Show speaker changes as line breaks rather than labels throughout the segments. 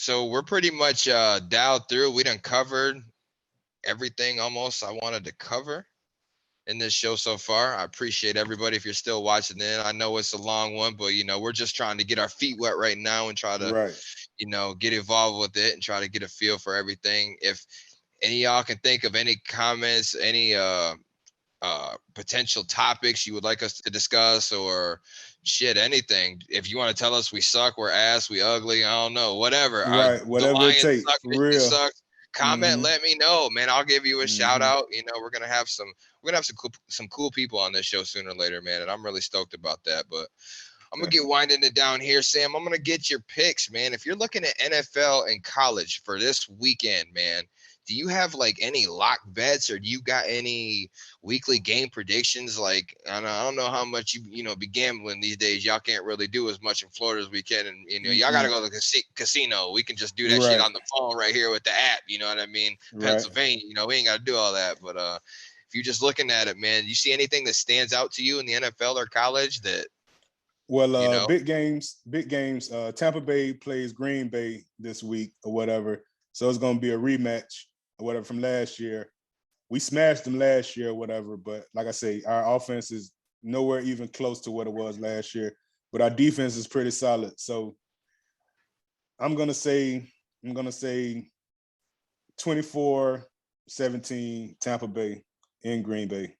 So we're pretty much dialed through. We done covered everything almost I wanted to cover in this show so far. I appreciate everybody if you're still watching in. I know it's a long one, but we're just trying to get our feet wet right now and try to,
Right.
get involved with it and try to get a feel for everything. If any of y'all can think of any comments, any potential topics you would like us to discuss or shit, anything. If you want to tell us we suck, we're ass, we ugly, I don't know, whatever.
Right.
The
Whatever it
Lions
takes.
suck,
For
Michigan
real.
sucks. Comment,
Mm-hmm.
let me know, man. I'll give you a shout
Mm-hmm.
out. We're gonna have some cool people on this show sooner or later, man, and I'm really stoked about that. But I'm gonna get
Definitely.
winding it down here, Sam. I'm gonna get your picks, man. If you're looking at NFL and college for this weekend, man, do you have like any lock bets or do you got any weekly game predictions? Like I don't know how much you be gambling these days. Y'all can't really do as much in Florida as we can, and y'all gotta
Mm-mm.
go to the casino. We can just do that shit
Right.
on the phone right here with the app. You know what I mean?
Right.
Pennsylvania, we ain't gotta do all that. But if you're just looking at it, man, you see anything that stands out to you in the NFL or college that
Well,
you know?
big games, big games. Tampa Bay plays Green Bay this week or whatever. So it's gonna be a rematch or whatever from last year. We smashed them last year or whatever, but like I say, our offense is nowhere even close to what it was last year. But our defense is pretty solid. So I'm gonna say 24-17 Tampa Bay in Green Bay.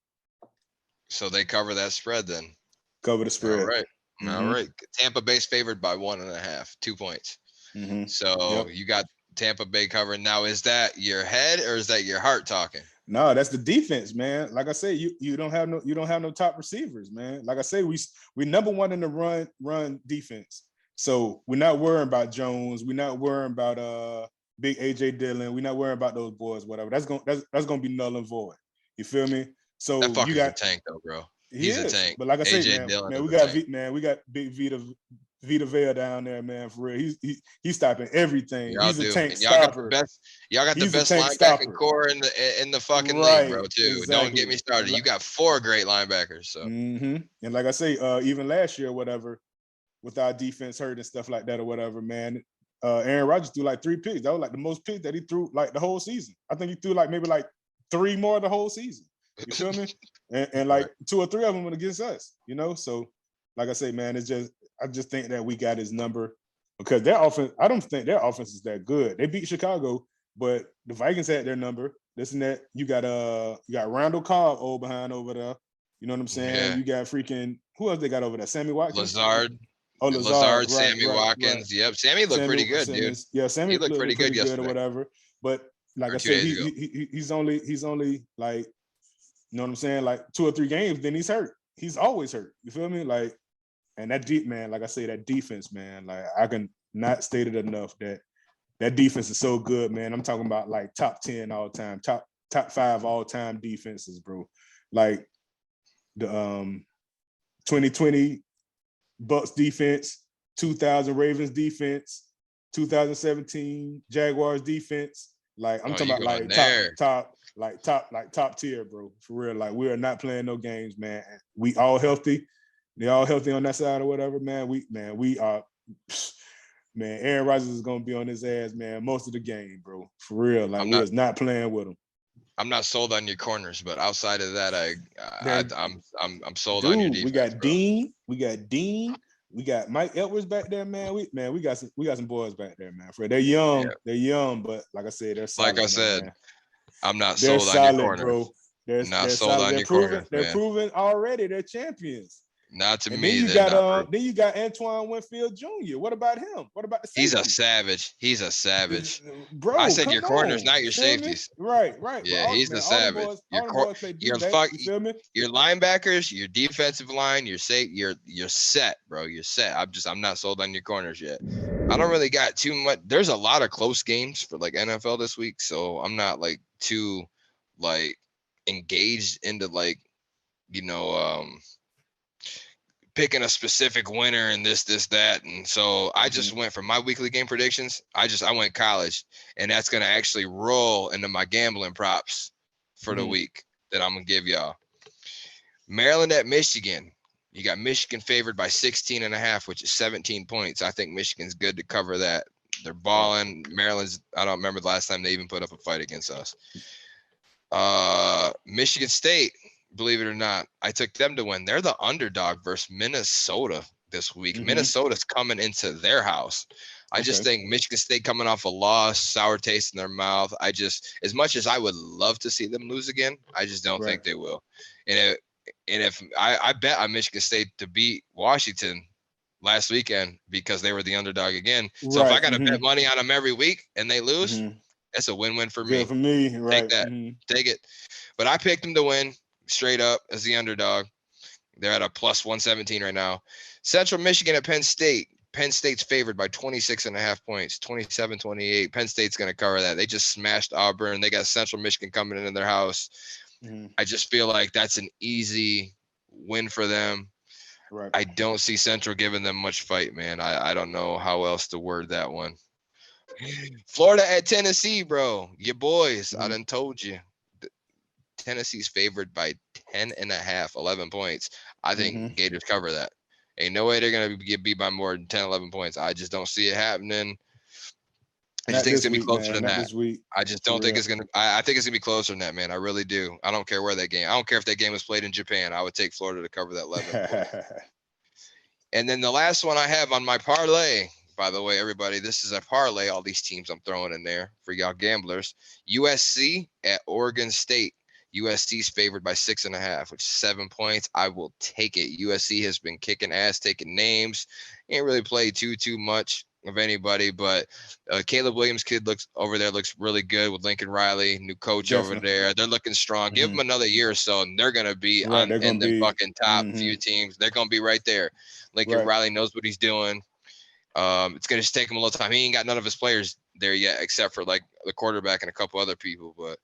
So they cover that spread then.
Cover the
All
spread.
right. All
Mm-hmm.
right. Tampa Bay's favored by 1.5, 2 points.
Mm-hmm.
So
Yep.
you got Tampa Bay covering. Now, is that your head or is that your heart talking?
No, that's the defense, man. Like I say, you don't have no top receivers, man. Like I say, we number one in the run defense. So we're not worrying about Jones. We're not worrying about big AJ Dillon. We're not worrying about those boys, whatever. That's gonna be null and void. You feel me?
That
So you
fucker's a
got
tank, though, bro.
he
He's a
is,
tank.
but like I say,
AJ
man,
Dillon
man,
is
we
a
got
tank.
we got big Vita Vea down there, man. For real, he's stopping everything.
Y'all
He's a
do,
tank
and y'all got the
stopper.
best. Y'all got the
He's a
best
tank
linebacking
stopper.
core in the fucking league,
Right,
bro. Too. Don't get me
exactly.
started. You got 4 great linebackers. So
And like I say, even last year, whatever, with our defense hurt and stuff like that or whatever, man. Aaron Rodgers threw like 3 picks. That was like the most picks that he threw like the whole season. I think he threw like maybe like 3 more the whole season. You feel me? And
right.
like 2 or 3 of them went against us. So like I say, man, I just think that we got his number because their offense. I don't think their offense is that good. They beat Chicago, but the Vikings had their number. This and that. You got Randall Cobb old behind over there. You know what I'm saying?
Yeah.
You got freaking who else they got over there? Sammy Watkins.
Lazard,
Oh, Lazard, right,
Sammy
right, right.
Watkins. Yep, Sammy looked pretty good, dude.
Sammy
He looked
looked
pretty good
pretty good or
yesterday
whatever. But like
or
I
two
say,
days ago.
he's only like, you know what I'm saying, like 2 or 3 games, then he's hurt. He's always hurt. You feel me? Like, and that deep man, like I say, that defense, man, like I can not state it enough that defense is so good, man. I'm talking about like top 10 all time, top 5 all time defenses, bro. Like the 2020 Bucks defense, 2000 Ravens defense, 2017 Jaguars defense. Like I'm
Oh,
talking
you
about
going
like
there?
top tier, bro. For real. Like we are not playing no games, man. We all healthy. They all healthy on that side or whatever, man. We are man, Aaron Rodgers is gonna be on his ass, man, most of the game, bro. For real. Like
I'm
we
not.
is not playing with him.
I'm not sold on your corners, but outside of that,
Man,
I'm sold on your
dude, we
defense,
got
bro.
Dean, we got Mike Edwards back there, man. We got some boys back there, man. For
Yeah.
they're young, but like I said, they're
Like I
solid,
said,
man.
I'm not
They're
sold on your
solid,
corners.
bro. They're
Not
they're
sold
solid.
on your corners,
They're
man.
proven already. They're champions.
Not to
And then
me.
you
They're
got
not proven.
Antoine Winfield Jr. What about him? What about the
He's a
safety?
savage. He's a savage. I
Bro,
said your
come
corners,
on.
not
You
your
feel me?
safeties.
Right. But
Yeah, he's the savage.
all them boys play
Your
D-back.
fuck,
You feel me?
your linebackers, your defensive line, you're set, bro. You're set. I'm not sold on your corners yet. I don't really got too much. There's a lot of close games for like NFL this week, so I'm not like too like engaged into like you know picking a specific winner and this that, and so I just went for my weekly game predictions. I went college, and that's gonna actually roll into my gambling props for the week that I'm gonna give y'all. Maryland at Michigan. You got Michigan favored by 16.5, which is 17 points. I think Michigan's good to cover that. They're balling. Maryland's. I don't remember the last time they even put up a fight against us. Michigan State, believe it or not, I took them to win. They're the underdog versus Minnesota this week. Minnesota's coming into their house. I just think Michigan State coming off a loss, sour taste in their mouth. As much as I would love to see them lose again, I just don't think they will. And if I bet on Michigan State to beat Washington last weekend because they were the underdog again. So if I got to bet money on them every week and they lose, it's a win-win for me.
Good for me, right?
Take that, take it. But I picked them to win straight up as the underdog. They're at a plus 117 right now. Central Michigan at Penn State. Penn State's favored by 26.5 points, 27-28. Penn State's going to cover that. They just smashed Auburn. They got Central Michigan coming in their house. I just feel like that's an easy win for them.
Right.
I don't see Central giving them much fight, man. I don't know how else to word that one. Florida at Tennessee, bro. Your boys. I done told you. Tennessee's favored by 10.5, 11 points. I think Gators cover that. Ain't no way they're going to get beat by more than 10, 11 points. I just don't see it happening. I just think it's going to be closer than that. I just don't think it's going to – I think it's going to be closer than that, man. I really do. I don't care where that game – I don't care if that game was played in Japan. I would take Florida to cover that 11 points. And then the last one I have on my parlay, by the way, everybody, this is a parlay, all these teams I'm throwing in there for y'all gamblers. USC at Oregon State. USC's favored by 6.5, which is 7 points. I will take it. USC has been kicking ass, taking names. Ain't really played too much of anybody, but Caleb Williams kid looks really good with Lincoln Riley, new coach over there. They're looking strong. Give them another year or so, and they're gonna be in the fucking top few teams. They're gonna be right there. Lincoln Riley knows what he's doing. It's gonna just take him a little time. He ain't got none of his players there yet, except for like the quarterback and a couple other people. But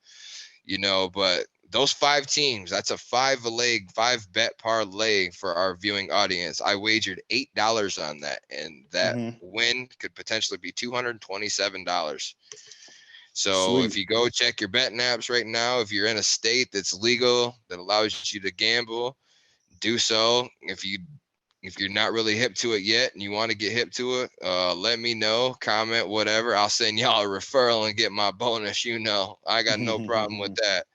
those 5 teams, that's a 5-bet parlay for our viewing audience. I wagered $8 on that, and that win could potentially be $227. So if you go check your betting apps right now, if you're in a state that's legal that allows you to gamble, do so. If you're not really hip to it yet and you want to get hip to it, let me know, comment, whatever. I'll send y'all a referral and get my bonus. I got no problem with that.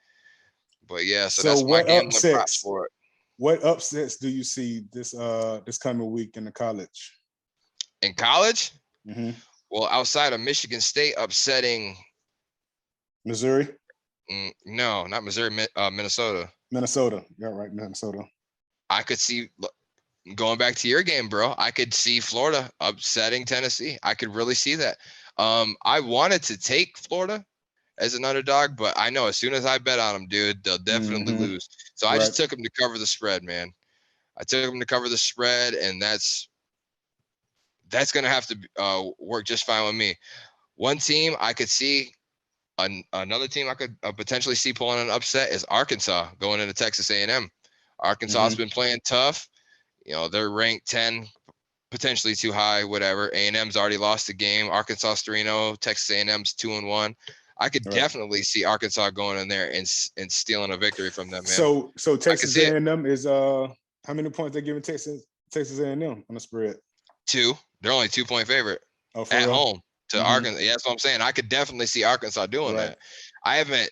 But yeah, so that's my gambling props for it.
What upsets do you see this coming week in the college?
In college? Well, outside of Michigan State upsetting
Missouri?
No, not Missouri, Minnesota.
Minnesota. Yeah, right, Minnesota.
I could see, going back to your game, bro, I could see Florida upsetting Tennessee. I could really see that. I wanted to take Florida as an underdog, but I know as soon as I bet on them, dude, they'll definitely lose. So I just took them to cover the spread, man. I took them to cover the spread, and that's going to have to work just fine with me. One team I could see, another team I could potentially see pulling an upset is Arkansas going into Texas A&M. Arkansas has been playing tough. They're ranked 10, potentially too high, whatever. A&M's already lost a game. Arkansas 3-0, Texas A&M's 2-1. I could definitely see Arkansas going in there and stealing a victory from them, man.
So Texas A&M is how many points they giving Texas A&M on the spread?
2. They're only 2-point favorite at home to Arkansas. Yeah, that's what I'm saying. I could definitely see Arkansas doing that. I haven't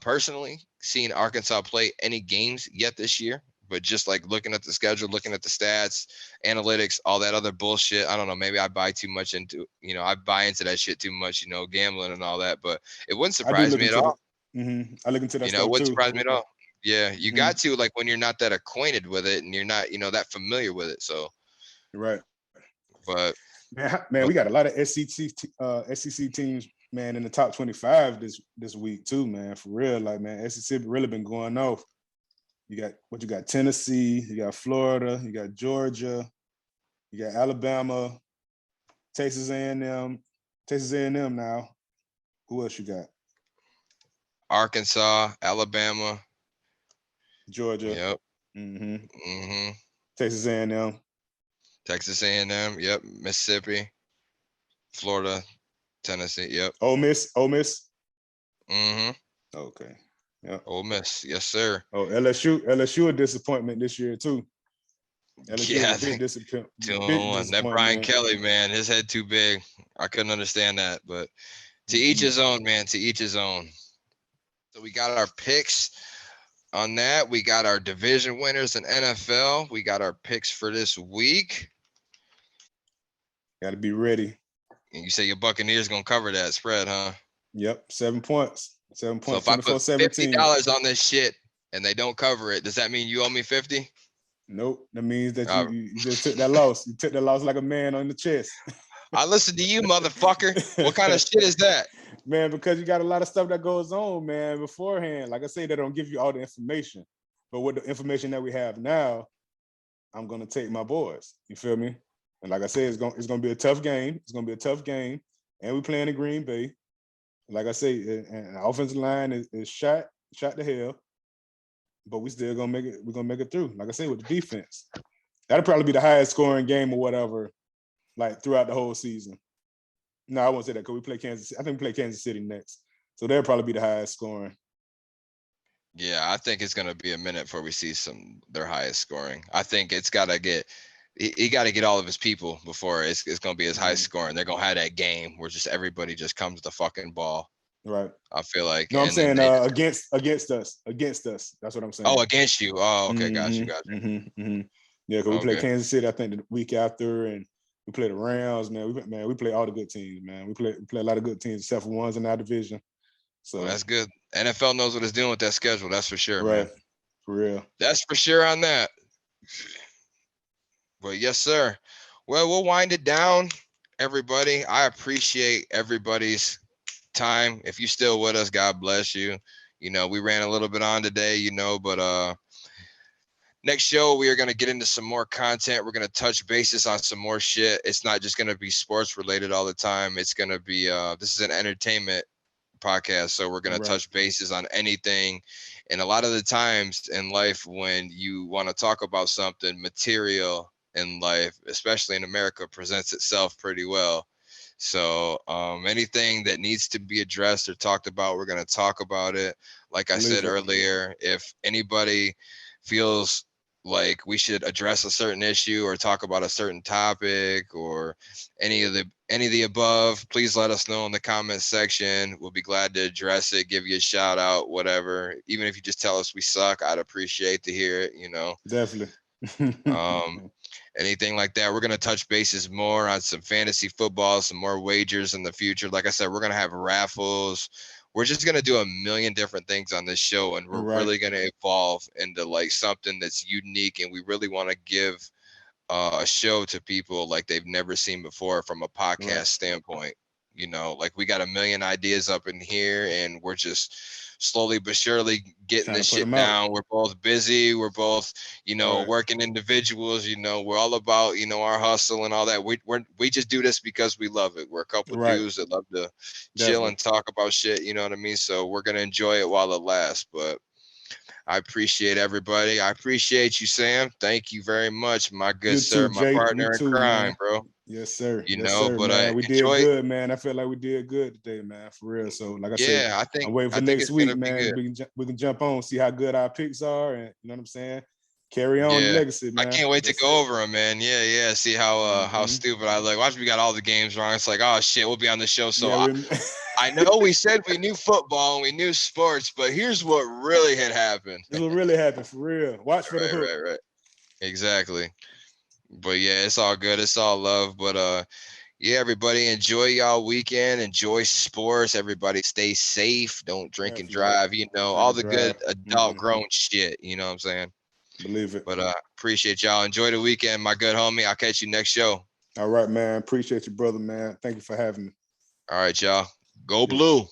personally seen Arkansas play any games yet this year, but just like looking at the schedule, looking at the stats, analytics, all that other bullshit. I don't know. Maybe I buy too much into, I buy into that shit too much, gambling and all that, but it wouldn't surprise me at all.
I look into that stuff
it wouldn't
too.
surprise me at all. Yeah. You got to, like, when you're not that acquainted with it and you're not, that familiar with it. So.
Right.
But
man, we got a lot of SEC teams, man, in the top 25 this week too, man. For real. Like, man, SEC really been going off. You got Tennessee, you got Florida, you got Georgia, you got Alabama, Texas A&M now. Who else you got?
Arkansas, Alabama,
Georgia.
Yep.
Texas A&M.
Texas A&M. Yep. Mississippi, Florida, Tennessee. Yep.
Ole Miss.
Okay. Yeah. Ole Miss. Yes, sir.
Oh, LSU a disappointment this year too. LSU was
Yeah,
a big disappointment. Big
2-1. That Brian
disappointment.
Kelly, man, his head too big. I couldn't understand that, but to each
Mm-hmm.
his own, man. To each his own. So we got our picks on that. We got our division winners in NFL. We got our picks for this week.
Got to be ready.
And you say your Buccaneers gonna cover that spread, huh?
Yep, 7 points. 7
So
points,
if I put
24-17.
$50 on this shit and they don't cover it, does that mean you owe me 50?
Nope. That means that you just took that loss. You took that loss like a man on the chest.
I listen to you, motherfucker. What kind of shit is that?
Man, because you got a lot of stuff that goes on, man, beforehand. Like I say, they don't give you all the information. But with the information that we have now, I'm gonna take my boys. You feel me? And like I said, it's gonna be a tough game. It's gonna be a tough game. And we playing in Green Bay. Like I say, and the offensive line is shot to hell. But we still gonna make it. We're gonna make it through. Like I say, with the defense, that'll probably be the highest scoring game or whatever, like throughout the whole season. No, I won't say that because we play Kansas City. I think we play Kansas City next, so they'll probably be the highest scoring.
Yeah, I think it's gonna be a minute before we see their highest scoring. I think it's gotta get. He got to get all of his people before it's gonna be his highest scoring. They're gonna have that game where just everybody just comes to the fucking ball.
Right.
I feel like.
No, I'm
and then
saying against us. That's what I'm saying.
Oh, against you. Oh, okay, got you.
Yeah, because we play
Okay.
Kansas City, I think, the week after, and we play the Rams. Man, we play all the good teams. Man, we play a lot of good teams, except for ones in our division. So
Well, that's good. NFL knows what it's doing with that schedule. That's for sure,
right,
man.
for real.
That's for sure on that. But yes, sir. Well, we'll wind it down, everybody. I appreciate everybody's time. If you're still with us, God bless you. You know, we ran a little bit on today, you know, but next show we are going to get into some more content. We're going to touch bases on some more shit. It's not just going to be sports related all the time. It's going to be this is an entertainment podcast, so we're going to touch bases on anything. And a lot of the times in life, when you want to talk about something material in life, especially in America, presents itself pretty well. So anything that needs to be addressed or talked about, we're going to talk about it. Like I said earlier, if anybody feels like we should address a certain issue or talk about a certain topic or any of the above, please let us know in the comments section. We'll be glad to address it, give you a shout out, whatever. Even if you just tell us we suck, I'd appreciate to hear it, you know.
Definitely.
Anything like that. We're going to touch bases more on some fantasy football, some more wagers in the future. Like I said, we're going to have raffles. We're just going to do a million different things on this show, and we're really going to evolve into like something that's unique, and we really want to give a show to people like they've never seen before from a podcast standpoint. You know, like we got a million ideas up in here, and we're just slowly but surely getting this shit down. We're both busy. We're both, you know, working individuals. You know, we're all about, you know, our hustle and all that. We just do this because we love it. We're a couple dudes that love to chill and talk about shit. You know what I mean? So we're gonna enjoy it while it lasts. But I appreciate everybody. I appreciate you, Sam. Thank you very much, my good sir, my partner in crime, bro.
Yes, sir.
You know, but
man. We
enjoy.
did good, man. I feel like we did good today, man, for real. So, like I said,
I'm
waiting for next week, man. We can jump on, see how good our picks are, and you know what I'm saying. Carry on the legacy, man.
I can't wait to go over them, man. Yeah. See how stupid I look. Watch, we got all the games wrong. It's like, oh shit, we'll be on the show. So I know we said we knew football and we knew sports, but here's what really had happened.
This will really happen for real. Watch for the hook.
Right. Exactly. But yeah, it's all good. It's all love. But yeah, everybody enjoy y'all weekend. Enjoy sports. Everybody stay safe. Don't drink and drive. You know, all the good adult grown shit. You know what I'm saying?
Believe it.
But appreciate y'all. Enjoy the weekend, my good homie. I'll catch you next show.
All right, man. Appreciate you, brother, man. Thank you for having me.
All right, y'all. Go blue.